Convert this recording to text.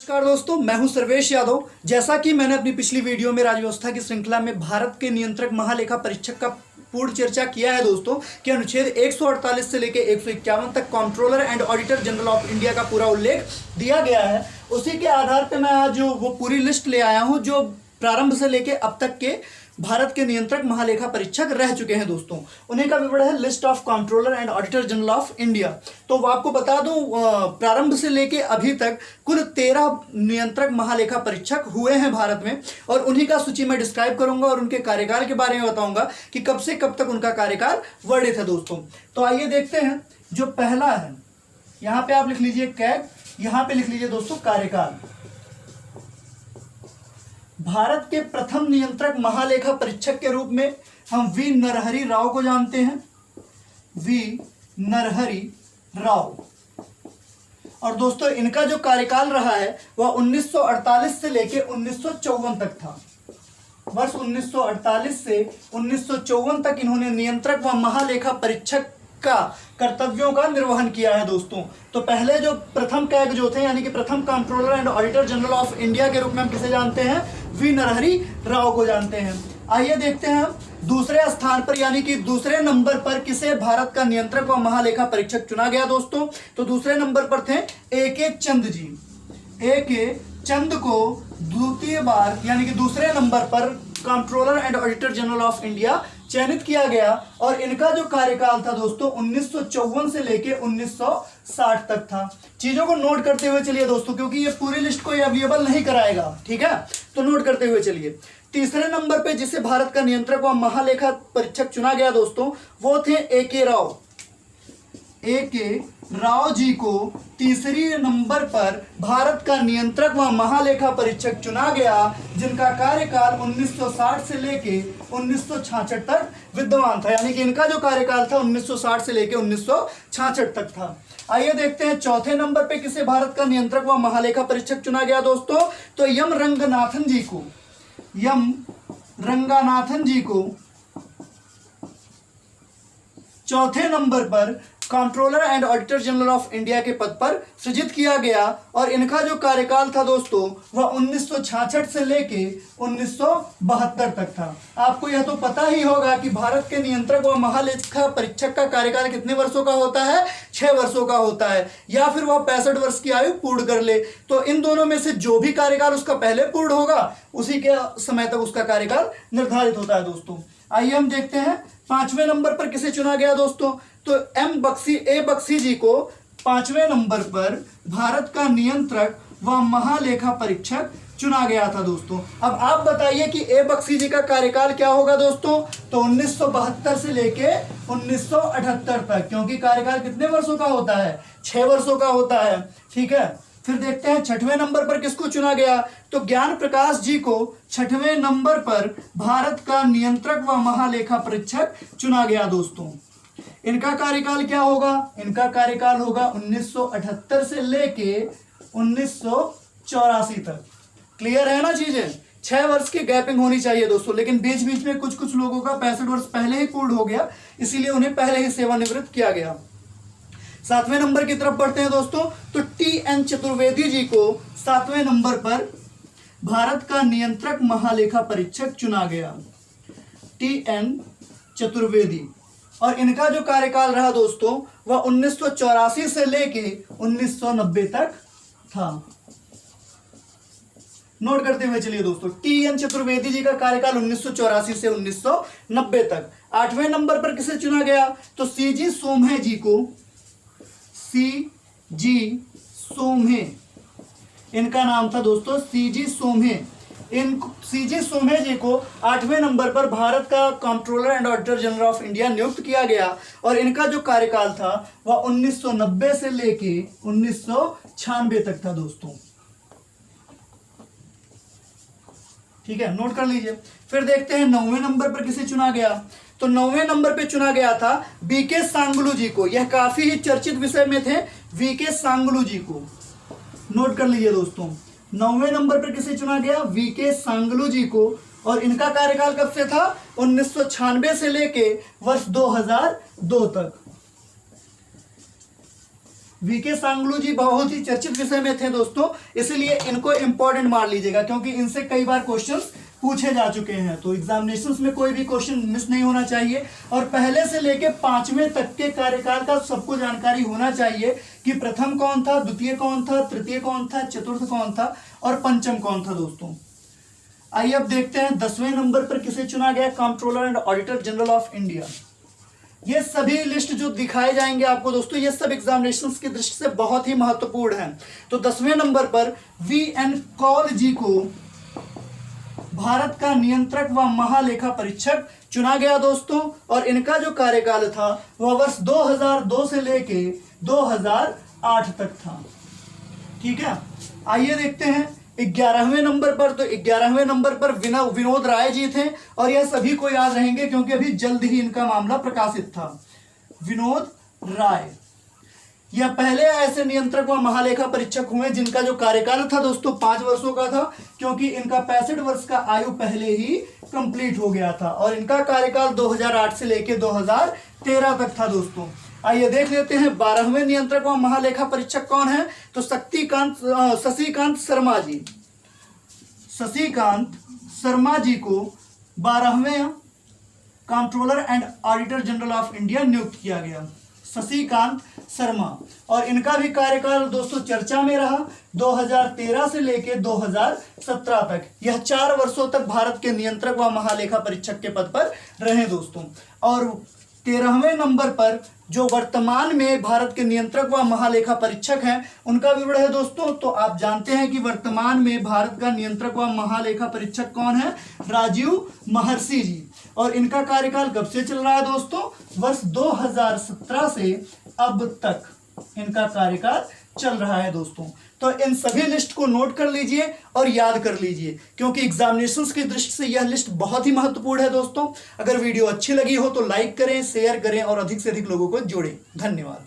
नमस्कार दोस्तों, मैं हूं सर्वेश यादव। जैसा कि मैंने अपनी पिछली वीडियो में राज्य व्यवस्था की श्रृंखला में भारत के नियंत्रक महालेखा परीक्षक का पूर्ण चर्चा किया है दोस्तों कि अनुच्छेद 148 से लेकर 151 तक controller and auditor general of India का पूरा उल्लेख दिया गया है। उसी के आधार पर मैं आज वो पूरी लिस्ट ले आया हूं जो प्रारंभ से लेकर अब तक के भारत के नियंत्रक महालेखा परीक्षक रह चुके हैं दोस्तों। उन्हीं का विवरण है list of controller and auditor general of India. तो आपको बता दूं, प्रारंभ से लेके अभी तक कुल 13 नियंत्रक महालेखा परीक्षक हुए हैं भारत में, और उन्हीं का सूची मैं डिस्क्राइब करूंगा और उनके कार्यकाल के बारे में बताऊंगा कि कब से कब तक उनका कार्यकाल वर्णित है दोस्तों। तो आइए देखते हैं। जो पहला है, यहाँ पे आप लिख लीजिए कैग, यहाँ पे लिख लीजिए दोस्तों कार्यकाल। भारत के प्रथम नियंत्रक महालेखा परीक्षक के रूप में हम वी नरहरि राव को जानते हैं। वी नरहरि राव। और दोस्तों इनका जो कार्यकाल रहा है वह 1948 से लेकर 1954 तक था। वर्ष 1948 से 1954 तक इन्होंने नियंत्रक व महालेखा परीक्षक का कर्तव्यों का निर्वहन किया है दोस्तों। तो पहले जो प्रथम कैग जो थे, यानी कि प्रथम controller and auditor general of India के रूप में हम किसे जानते हैं? वी नरहरि राव को जानते हैं। आइए देखते हैं हम दूसरे स्थान पर, यानी कि दूसरे नंबर पर किसे भारत का नियंत्रक व महालेखा परीक्षक चुना गया दोस्तों। तो दूसरे नंबर पर थे ए.के. चंद जी। ए.के. चंद को द्वितीय बार, यानी कि दूसरे नंबर पर controller and auditor general of India चयनित किया गया। और इनका जो कार्यकाल था दोस्तों 1954 से लेके 1960 तक था। चीजों को नोट करते हुए चलिए दोस्तों, क्योंकि ये पूरी लिस्ट को अवेलेबल नहीं कराएगा, ठीक है। तो नोट करते हुए चलिए। तीसरे नंबर पे जिसे भारत का नियंत्रक व महालेखा परीक्षक चुना गया दोस्तों, वो थे ए.के. राव। ए.के. राव जी को तीसरे नंबर पर भारत का नियंत्रक व महालेखा परीक्षक चुना गया, जिनका कार्यकाल 1960 से लेके 1966 तक विद्यमान था। यानी कि इनका जो कार्यकाल था 1960 से लेके 1966 तक था। आइए देखते हैं चौथे नंबर पे किसे भारत का नियंत्रक व महालेखा परीक्षक चुना गया दोस्तों। तो एम रंगनाथन जी को, एम रंगनाथन जी को चौथे नंबर पर controller and auditor general of India के पद पर सृजित किया गया। और इनका जो कार्यकाल था दोस्तों वह 1966 से लेके 1972 तक था। आपको यह तो पता ही होगा कि भारत के नियंत्रक व महालेखा परीक्षक का कार्यकाल कितने वर्षों का होता है? 6 वर्षों का होता है, या फिर वह 65 वर्ष की आयु पूर्ण कर ले। तो इन दोनों में से जो भी कार्यकाल उसका पहले पूर्ण होगा उसी के समय तक उसका कार्यकाल निर्धारित होता है दोस्तों। आइए हम देखते हैं पांचवें नंबर पर किसे चुना गया दोस्तों। तो ए बख्शी जी को पांचवें नंबर पर भारत का नियंत्रक व महालेखा परीक्षक चुना गया था दोस्तों। अब आप बताइए कि ए बख्शी जी का कार्यकाल क्या होगा दोस्तों। तो 1972 से लेके 1978 तक, क्योंकि कार्यकाल कितने वर्षों का होता है? 6 वर्षों का होता है, ठीक है। फिर देखते हैं छठवें नंबर पर किसको चुना गया। तो ज्ञान प्रकाश जी को छठवें नंबर पर भारत का नियंत्रक व महालेखा परीक्षक चुना गया दोस्तों। इनका कार्यकाल क्या होगा? इनका कार्यकाल होगा 1978 से लेके 1984 तक। क्लियर है ना चीजें? 6 वर्ष की गैपिंग होनी चाहिए दोस्तों, लेकिन बीच बीच में कुछ कुछ लोगों का 65 वर्ष पहले ही पूर्ण हो गया, इसीलिए उन्हें पहले ही सेवानिवृत्त किया गया। सातवें नंबर की तरफ बढ़ते हैं दोस्तों। तो टी.एन. चतुर्वेदी जी को 7वें नंबर पर भारत का नियंत्रक महालेखा परीक्षक चुना गया। टी.एन. चतुर्वेदी। और इनका जो कार्यकाल रहा दोस्तों वह 1984 से लेके 1990 तक था। नोट करते हुए चलिए दोस्तों। टी.एन. चतुर्वेदी जी का कार्यकाल 1984 से 1990 तक। 8वें नंबर पर किसे चुना गया? तो सी.जी. सोमहे जी को, सी.जी. सोमहे इनका नाम था दोस्तों, सी.जी. सोमहे। इन सी.जी. सोमहे जी को 8वें नंबर पर भारत का controller and auditor general of India नियुक्त किया गया। और इनका जो कार्यकाल था वह 1990 से लेके 1996 तक था दोस्तों, ठीक है। नोट कर लीजिए। फिर देखते हैं 9वें नंबर पर किसे चुना गया। तो 9वें नंबर पे चुना गया था वी.के. सांगलू जी को। यह काफी ही चर्चित विषय में थे, वी.के. सांगलू जी को। नोट कर लीजिए दोस्तों। 9वें नंबर पर किसे चुना गया? वी.के. सांगलू जी को। और इनका कार्यकाल कब से था? 1996 से लेके वर्ष 2002 तक। वीके सांगलू जी बहुत ही चर्चित विषय में थे दोस्तों, इसलिए इनको इंपॉर्टेंट मान लीजिएगा क्योंकि इनसे कई बार क्वेश्चंस पूछे जा चुके हैं। तो एग्जामिनेशंस में कोई भी क्वेश्चन मिस नहीं होना चाहिए और पहले से लेके 5वें तक के कार्यकाल का सबको जानकारी होना चाहिए कि प्रथम कौन था, द्वितीय कौन था, तृतीय कौन था, चतुर्थ कौन था और पंचम कौन था दोस्तों। आइए अब देखते हैं 10वें नंबर पर किसे चुना गया, controller and auditor general of India. ये सभी लिस्ट जो दिखाए जाएंगे आपको दोस्तों, ये सब एग्जामिनेशंस की दृष्टि से बहुत ही महत्वपूर्ण है। तो 10वें नंबर पर वी.एन. कौल जी को भारत का नियंत्रक व महालेखा परीक्षक चुना गया दोस्तों और इनका जो कार्यकाल था वह वर्ष 2002 से लेके 2008 तक था। ठीक है, आइए देखते हैं 11वें नंबर पर। तो 11वें नंबर पर विनोद राय जी थे और यह सभी को याद रहेंगे क्योंकि अभी जल्द ही इनका मामला प्रकाशित था। विनोद राय यह पहले ऐसे नियंत्रक व महालेखा परीक्षक हुए जिनका जो कार्यकाल था दोस्तों 5 वर्षों का था, क्योंकि इनका 65 वर्ष का आयु पहले ही कंप्लीट हो गया था और इनका कार्यकाल 2008 से लेकर 2013 तक था दोस्तों। आइए देख लेते हैं 12वें नियंत्रक व महालेखा परीक्षक कौन है। तो शशिकांत शर्मा जी। शशिकांत शर्मा जी को 12वें controller and auditor general of India नियुक्त किया गया। शशिकांत शर्मा और इनका भी कार्यकाल दोस्तों चर्चा में रहा 2013 से लेकर 2017 तक। यह 4 वर्षों तक भारत के नियंत्रक व महालेखा परीक्षक के पद पर रहे दोस्तों। और 13वें नंबर पर जो वर्तमान में भारत के नियंत्रक व महालेखा परीक्षक हैं उनका विवरण है दोस्तों। तो आप जानते हैं कि वर्तमान में भारत का नियंत्रक व महालेखा परीक्षक कौन है, राजीव महर्षि जी। और इनका कार्यकाल कब से चल रहा है दोस्तों, वर्ष 2017 से अब तक इनका कार्यकाल चल रहा है दोस्तों। तो इन सभी लिस्ट को नोट कर लीजिए और याद कर लीजिए क्योंकि एग्जामिनेशंस की दृष्टि से यह लिस्ट बहुत ही महत्वपूर्ण है दोस्तों। अगर वीडियो अच्छी लगी हो तो लाइक करें, शेयर करें और अधिक से अधिक लोगों को जोड़ें। धन्यवाद।